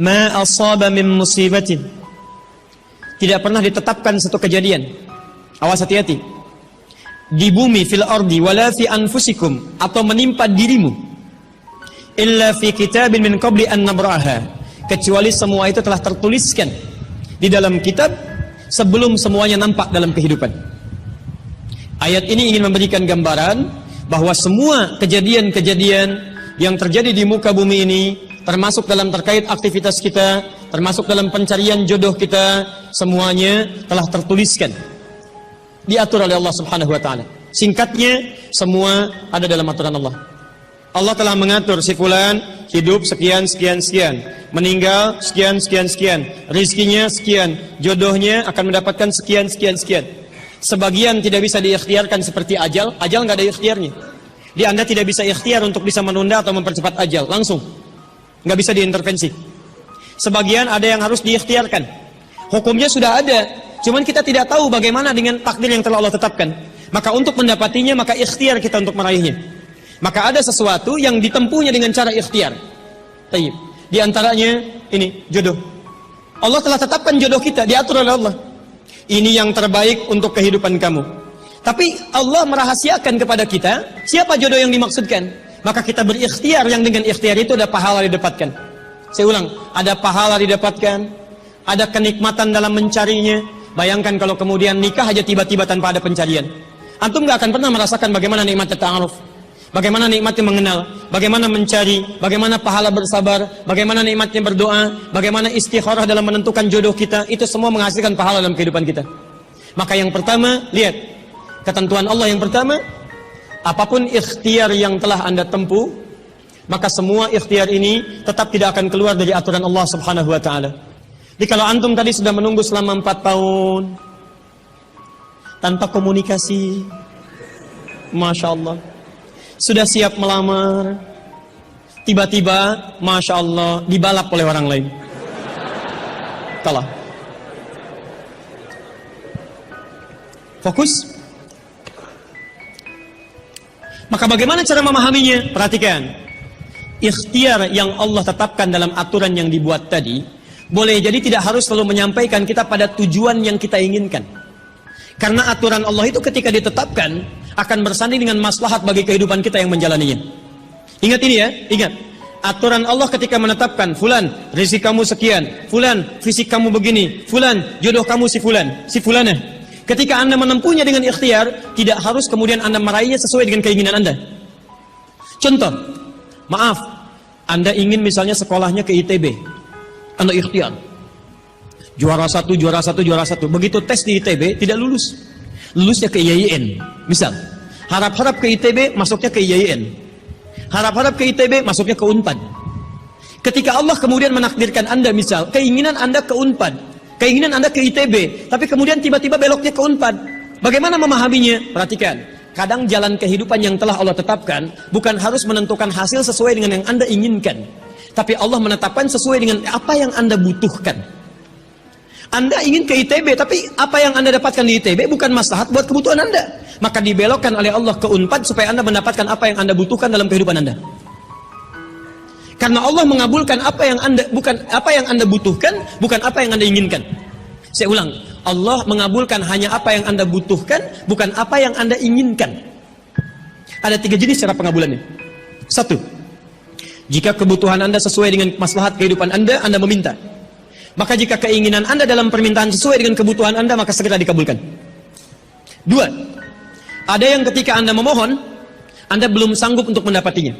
ma asaba min musibatin. Tidak pernah ditetapkan satu kejadian. Awas, hati-hati. Di bumi, fil ardi, wala fi anfusikum, atau menimpa dirimu, illa fi kitabin min qabli an nabraha, kecuali semua itu telah tertuliskan di dalam kitab sebelum semuanya nampak dalam kehidupan. Ayat ini ingin memberikan gambaran bahwa semua kejadian-kejadian yang terjadi di muka bumi ini, termasuk dalam terkait aktivitas kita, termasuk dalam pencarian jodoh kita, semuanya telah tertuliskan, diatur oleh Allah Subhanahu wa taala. Singkatnya, semua ada dalam aturan Allah. Allah telah mengatur si fulan hidup sekian sekian sekian, meninggal sekian sekian sekian, rizkinya sekian, jodohnya akan mendapatkan sekian sekian sekian. Sebagian tidak bisa diikhtiarkan seperti ajal, ajal nggak ada ikhtiarnya. Di Anda tidak bisa ikhtiar untuk bisa menunda atau mempercepat ajal, langsung nggak bisa diintervensi. Sebagian ada yang harus diikhtiarkan, hukumnya sudah ada, cuman kita tidak tahu bagaimana dengan takdir yang telah Allah tetapkan. Maka untuk mendapatinya, maka ikhtiar kita untuk meraihnya. Maka ada sesuatu yang ditempuhnya dengan cara ikhtiar. Tayyib. Di antaranya ini jodoh. Allah telah tetapkan jodoh kita, diatur oleh Allah. Ini yang terbaik untuk kehidupan kamu. Tapi Allah merahasiakan kepada kita siapa jodoh yang dimaksudkan. Maka kita berikhtiar, yang dengan ikhtiar itu ada pahala didapatkan. Saya ulang, ada pahala didapatkan, ada kenikmatan dalam mencarinya. Bayangkan kalau kemudian nikah aja tiba-tiba tanpa ada pencarian. Antum gak akan pernah merasakan bagaimana nikmatnya ta'aruf, bagaimana nikmatnya mengenal, bagaimana mencari, bagaimana pahala bersabar, bagaimana nikmatnya berdoa, bagaimana istikharah dalam menentukan jodoh kita. Itu semua menghasilkan pahala dalam kehidupan kita. Maka yang pertama, lihat ketentuan Allah yang pertama, apapun ikhtiar yang telah Anda tempuh, maka semua ikhtiar ini tetap tidak akan keluar dari aturan Allah Subhanahu wa taala. Jadi kalau antum tadi sudah menunggu selama 4 tahun tanpa komunikasi, Masya Allah, sudah siap melamar, tiba-tiba Masya Allah dibalap oleh orang lain, kalah. Fokus. Maka bagaimana cara memahaminya? Perhatikan, ikhtiar yang Allah tetapkan dalam aturan yang dibuat tadi, boleh jadi tidak harus selalu menyampaikan kita pada tujuan yang kita inginkan. Karena aturan Allah itu ketika ditetapkan akan bersanding dengan maslahat bagi kehidupan kita yang menjalaninya. Ingat ini ya, ingat. Aturan Allah ketika menetapkan, fulan rezeki kamu sekian, fulan fisik kamu begini, fulan jodoh kamu si fulan, si fulanah. Ketika Anda menempuhnya dengan ikhtiar, tidak harus kemudian Anda meraihnya sesuai dengan keinginan Anda. Contoh, maaf, Anda ingin misalnya sekolahnya ke ITB, Anda ikhtiar, juara satu. Begitu tes di ITB tidak lulus, lulusnya ke IAIN. Misal, harap-harap ke ITB, masuknya ke IAIN. Harap-harap ke ITB, masuknya ke UNPAD. Ketika Allah kemudian menakdirkan Anda, misal keinginan Anda ke UNPAD, keinginan Anda ke ITB, tapi kemudian tiba-tiba beloknya ke UNPAD, bagaimana memahaminya? Perhatikan, kadang jalan kehidupan yang telah Allah tetapkan bukan harus menentukan hasil sesuai dengan yang Anda inginkan, tapi Allah menetapkan sesuai dengan apa yang Anda butuhkan. Anda ingin ke ITB, tapi apa yang Anda dapatkan di ITB bukan maslahat buat kebutuhan Anda. Maka dibelokkan oleh Allah ke UNPAD supaya Anda mendapatkan apa yang Anda butuhkan dalam kehidupan Anda. Karena Allah mengabulkan apa yang Anda butuhkan, bukan apa yang Anda inginkan. Saya ulang, Allah mengabulkan hanya apa yang Anda butuhkan, bukan apa yang Anda inginkan. Ada 3 jenis cara pengabulannya. 1, jika kebutuhan Anda sesuai dengan maslahat kehidupan Anda meminta. Maka jika keinginan Anda dalam permintaan sesuai dengan kebutuhan Anda, maka segera dikabulkan. 2, ada yang ketika Anda memohon, Anda belum sanggup untuk mendapatinya.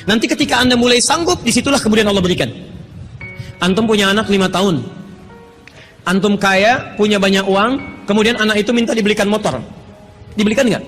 Nanti ketika Anda mulai sanggup, disitulah kemudian Allah berikan. Antum punya anak 5 tahun, antum kaya, punya banyak uang, kemudian anak itu minta dibelikan motor. Dibelikan nggak?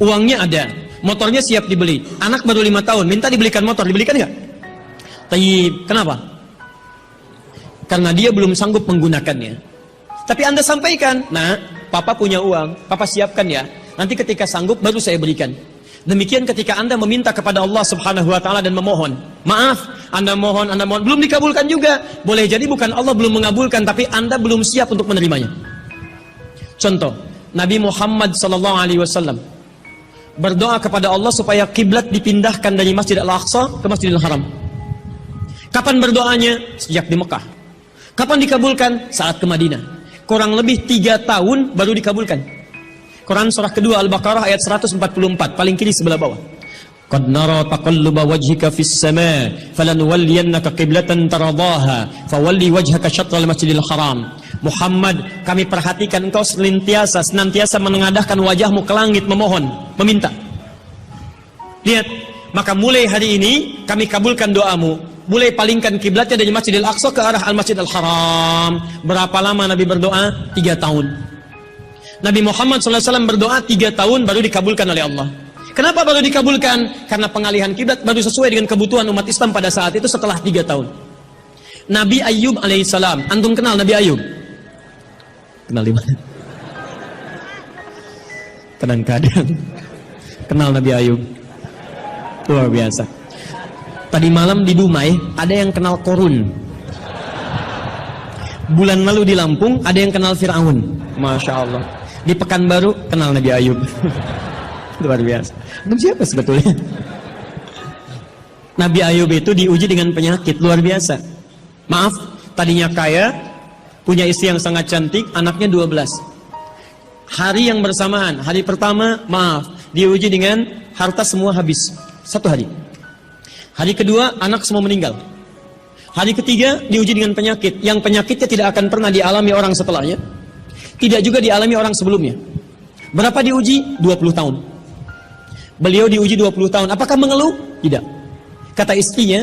Uangnya ada, motornya siap dibeli. Anak baru 5 tahun, minta dibelikan motor, dibelikan nggak? Tayyib, kenapa? Karena dia belum sanggup menggunakannya. Tapi Anda sampaikan, nah, papa punya uang, papa siapkan ya, nanti ketika sanggup baru saya berikan. Demikian ketika Anda meminta kepada Allah Subhanahu wa taala dan memohon. Maaf, Anda mohon, belum dikabulkan juga. Boleh jadi bukan Allah belum mengabulkan, tapi Anda belum siap untuk menerimanya. Contoh, Nabi Muhammad SAW berdoa kepada Allah supaya kiblat dipindahkan dari Masjid Al-Aqsa ke Masjidil Haram. Kapan berdoanya? Sejak di Mekah. Kapan dikabulkan? Saat ke Madinah. Kurang lebih 3 tahun baru dikabulkan. Quran surah kedua Al-Baqarah ayat 144, paling kiri sebelah bawah. Qad nara taqalluba wajhika fis sama' falanuwalliyannaka qiblatan taradaha fawalli wajhaka syatral masjidil haram. Muhammad, kami perhatikan engkau senantiasa menengadahkan wajahmu ke langit memohon, meminta. Lihat, maka mulai hari ini kami kabulkan doamu. Mulai palingkan kiblatnya dari Masjidil Aqsa ke arah Al-Masjidil Haram. Berapa lama Nabi berdoa? 3 tahun. Nabi Muhammad SAW berdoa 3 tahun baru dikabulkan oleh Allah. Kenapa baru dikabulkan? Karena pengalihan kiblat baru sesuai dengan kebutuhan umat Islam pada saat itu setelah 3 tahun. Nabi Ayub alaihissalam. Antum kenal Nabi Ayub? Kenal di mana? Kadang-kadang kenal Nabi Ayub. Luar biasa. Tadi malam di Dumai ada yang kenal Korun. Bulan lalu di Lampung ada yang kenal Fir'aun. Masya Allah. Di Pekanbaru kenal Nabi Ayub. Luar biasa. Itu siapa sebetulnya? Nabi Ayub itu diuji dengan penyakit luar biasa. Maaf, tadinya kaya, punya istri yang sangat cantik, anaknya 12. Hari yang bersamaan, hari pertama, maaf, diuji dengan harta semua habis. 1 hari. Hari kedua, anak semua meninggal. Hari ketiga, diuji dengan penyakit. Yang penyakitnya tidak akan pernah dialami orang setelahnya. Tidak juga dialami orang sebelumnya. Berapa diuji? 20 tahun. Beliau diuji 20 tahun. Apakah mengeluh? Tidak. Kata istrinya,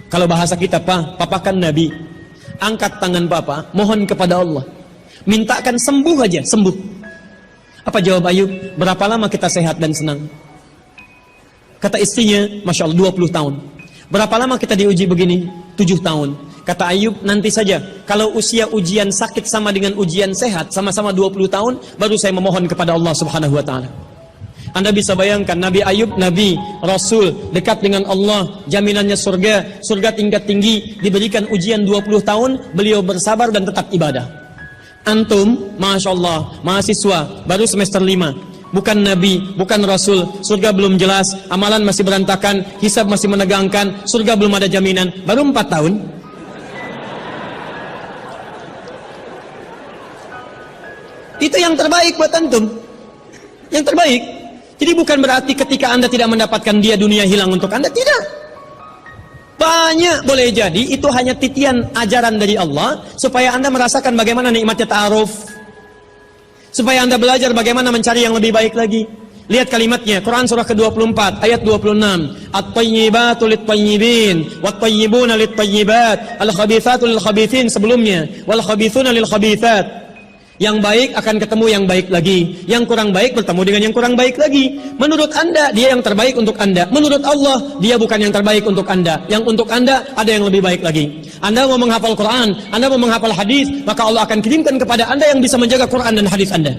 kalau bahasa kita, papa kan Nabi. Angkat tangan papa, mohon kepada Allah. Mintakan sembuh aja, sembuh. Apa jawab Ayub? Berapa lama kita sehat dan senang? Kata istrinya, Masya Allah, 20 tahun. Berapa lama kita diuji begini? 7 tahun. Kata Ayub, nanti saja. Kalau usia ujian sakit sama dengan ujian sehat, sama-sama 20 tahun, baru saya memohon kepada Allah Subhanahu wa Ta'ala. Anda bisa bayangkan Nabi Ayub, Nabi, Rasul, dekat dengan Allah, jaminannya surga, surga tingkat tinggi, diberikan ujian 20 tahun, beliau bersabar dan tetap ibadah. Antum, Masya Allah, mahasiswa, baru semester 5, bukan Nabi, bukan Rasul, surga belum jelas, amalan masih berantakan, hisab masih menegangkan, surga belum ada jaminan, baru 4 tahun. Itu yang terbaik buat antum. Yang terbaik. Jadi bukan berarti ketika Anda tidak mendapatkan dia, dunia hilang untuk Anda. Tidak. Banyak boleh jadi itu hanya titian ajaran dari Allah supaya Anda merasakan bagaimana nikmatnya ta'aruf. Supaya Anda belajar bagaimana mencari yang lebih baik lagi. Lihat kalimatnya, Quran surah ke-24 ayat 26. At-tayyibatu lit-tayyibin wat-tayyibuna lit-tayyibat al-khabithatu lil-khabithin sebelumnya wal khabithuna lil-khabithat. Yang baik akan ketemu yang baik lagi. Yang kurang baik bertemu dengan yang kurang baik lagi. Menurut Anda, dia yang terbaik untuk Anda. Menurut Allah, dia bukan yang terbaik untuk Anda. Yang untuk Anda, ada yang lebih baik lagi. Anda mau menghafal Quran, Anda mau menghafal hadis, maka Allah akan kirimkan kepada Anda yang bisa menjaga Quran dan hadis Anda.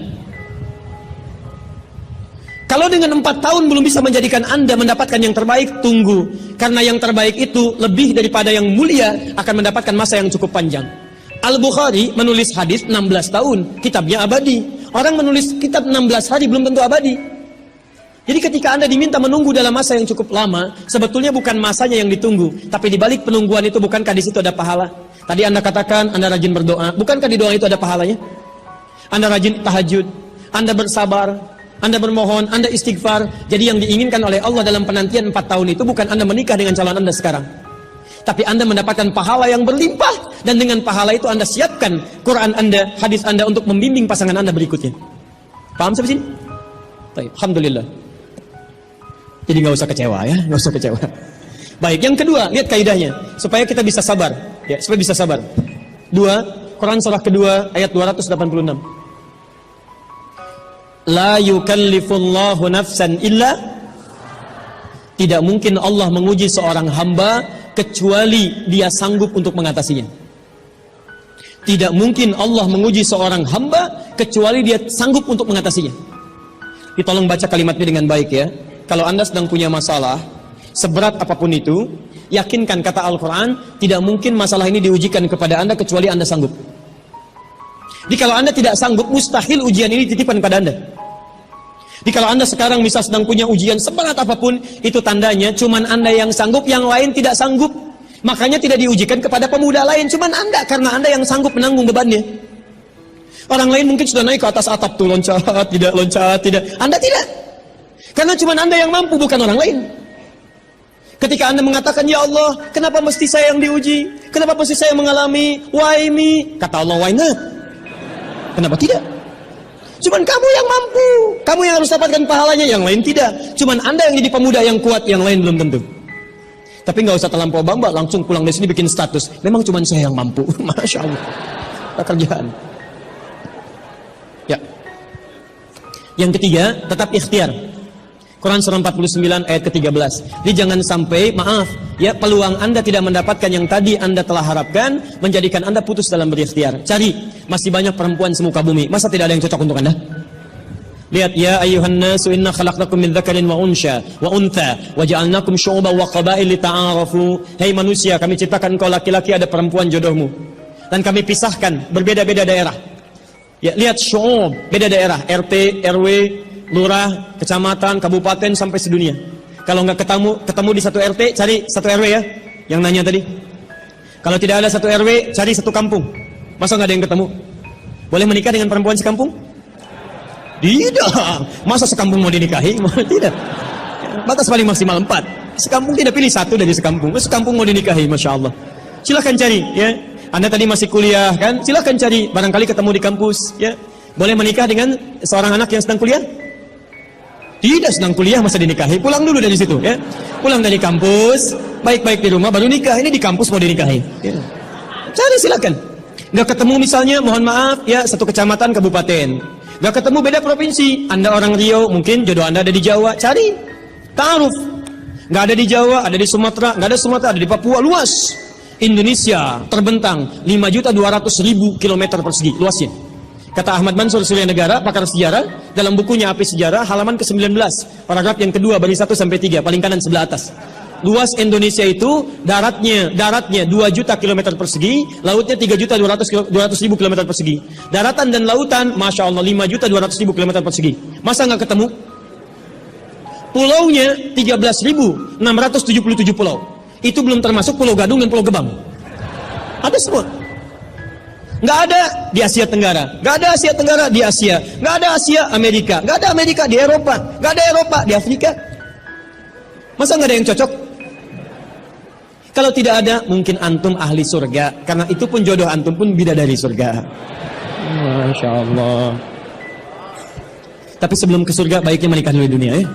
Kalau dengan 4 tahun belum bisa menjadikan Anda mendapatkan yang terbaik, tunggu. Karena yang terbaik itu lebih daripada yang mulia akan mendapatkan masa yang cukup panjang. Al-Bukhari menulis hadis 16 tahun, kitabnya abadi. Orang menulis kitab 16 hari belum tentu abadi. Jadi ketika Anda diminta menunggu dalam masa yang cukup lama, sebetulnya bukan masanya yang ditunggu, tapi di balik penungguan itu bukankah di situ ada pahala? Tadi Anda katakan Anda rajin berdoa, bukankah di doa itu ada pahalanya? Anda rajin tahajud, Anda bersabar, Anda bermohon, Anda istighfar. Jadi yang diinginkan oleh Allah dalam penantian 4 tahun itu bukan Anda menikah dengan calon Anda sekarang, tapi Anda mendapatkan pahala yang berlimpah. Dan dengan pahala itu Anda siapkan Quran Anda, hadis Anda untuk membimbing pasangan Anda berikutnya. Paham sampai sini? Baik, alhamdulillah. Jadi nggak usah kecewa ya, nggak usah kecewa. Baik, yang kedua, lihat kaidahnya supaya kita bisa sabar, ya, supaya bisa sabar. 2, Quran surah kedua ayat 286. La yukallifullahu nafsan illa. Tidak mungkin Allah menguji seorang hamba kecuali dia sanggup untuk mengatasinya. Tidak mungkin Allah menguji seorang hamba kecuali dia sanggup untuk mengatasinya. Tolong baca kalimatnya dengan baik ya. Kalau Anda sedang punya masalah, seberat apapun itu, yakinkan kata Al-Quran, tidak mungkin masalah ini diujikan kepada Anda kecuali Anda sanggup. Jadi kalau Anda tidak sanggup, mustahil ujian ini titipan pada Anda. Jadi kalau Anda sekarang misal sedang punya ujian seberat apapun, itu tandanya cuman Anda yang sanggup, yang lain tidak sanggup. Makanya tidak diujikan kepada pemuda lain, cuman Anda, karena Anda yang sanggup menanggung bebannya. Orang lain mungkin sudah naik ke atas atap tuh, loncat, tidak. Anda tidak. Karena cuman Anda yang mampu, bukan orang lain. Ketika Anda mengatakan, ya Allah, kenapa mesti saya yang diuji? Kenapa mesti saya mengalami? Why me? Kata Allah, why not? Kenapa tidak? Cuman kamu yang mampu. Kamu yang harus dapatkan pahalanya, yang lain tidak. Cuman Anda yang jadi pemuda yang kuat, yang lain belum tentu. Tapi nggak usah terlampau bangga, langsung pulang dari sini bikin status. Memang cuma saya yang mampu. Masya Allah. Pekerjaan. Ya. Yang ketiga, tetap ikhtiar. Quran surah 49 ayat ke-13. Jadi jangan sampai, maaf, ya, peluang Anda tidak mendapatkan yang tadi Anda telah harapkan, menjadikan Anda putus dalam berikhtiar. Cari, masih banyak perempuan semuka bumi. Masa tidak ada yang cocok untuk Anda? Lihat, ya ayuhan nasu inna khalaqnakum min dzakarin wa untha wa ja'alnakum syu'uban wa qabail lita'arafu. Hei manusia, kami ciptakan kau laki-laki, ada perempuan jodohmu. Dan kami pisahkan berbeda-beda daerah. Ya, lihat syu'ub, beda daerah, RT, RW, lurah, kecamatan, kabupaten sampai sedunia. Kalau nggak ketemu di satu RT, cari satu RW ya. Yang nanya tadi. Kalau tidak ada satu RW, cari satu kampung. Masa nggak ada yang ketemu? Boleh menikah dengan perempuan sekampung? Tidak. Masa sekampung mau dinikahi? Tidak. Batas paling maksimal 4. Sekampung tidak pilih satu dari sekampung. Sekampung mau dinikahi, Masya Allah. Silahkan cari, ya. Anda tadi masih kuliah, kan? Silahkan cari. Barangkali ketemu di kampus, ya. Boleh menikah dengan seorang anak yang sedang kuliah? Tidak sedang kuliah, masa dinikahi? Pulang dulu dari situ, ya. Pulang dari kampus, baik-baik di rumah, baru nikah. Ini di kampus mau dinikahi. Ya. Cari, silakan. Nggak ketemu misalnya, mohon maaf, ya, satu kecamatan, kabupaten. Gak ketemu, beda provinsi. Anda orang Riau, mungkin jodoh Anda ada di Jawa. Cari, ta'aruf. Gak ada di Jawa, ada di Sumatera. Gak ada Sumatera, ada di Papua. Luas. Indonesia terbentang 5.200.000 kilometer persegi luasnya. Kata Ahmad Mansur Surya Negara, pakar sejarah, dalam bukunya Api Sejarah, halaman ke-19, paragraf yang kedua, baris 1 sampai 3, paling kanan sebelah atas. Luas Indonesia itu daratnya 2 juta kilometer persegi, lautnya 3.200.000 kilometer persegi. Daratan dan lautan, Masya Allah, 5.200.000 kilometer persegi. Masa nggak ketemu? Pulaunya 13.677 pulau. Itu belum termasuk Pulau Gadung dan Pulau Gebang. Ada semua. Nggak ada di Asia Tenggara, nggak ada Asia Tenggara di Asia, nggak ada Asia Amerika, nggak ada Amerika di Eropa, nggak ada Eropa di Afrika. Masa nggak ada yang cocok? Kalau tidak ada, mungkin antum ahli surga. Karena itu pun jodoh antum pun bidadari surga. Masya Allah. Tapi sebelum ke surga, baiknya menikah dulu di dunia ya.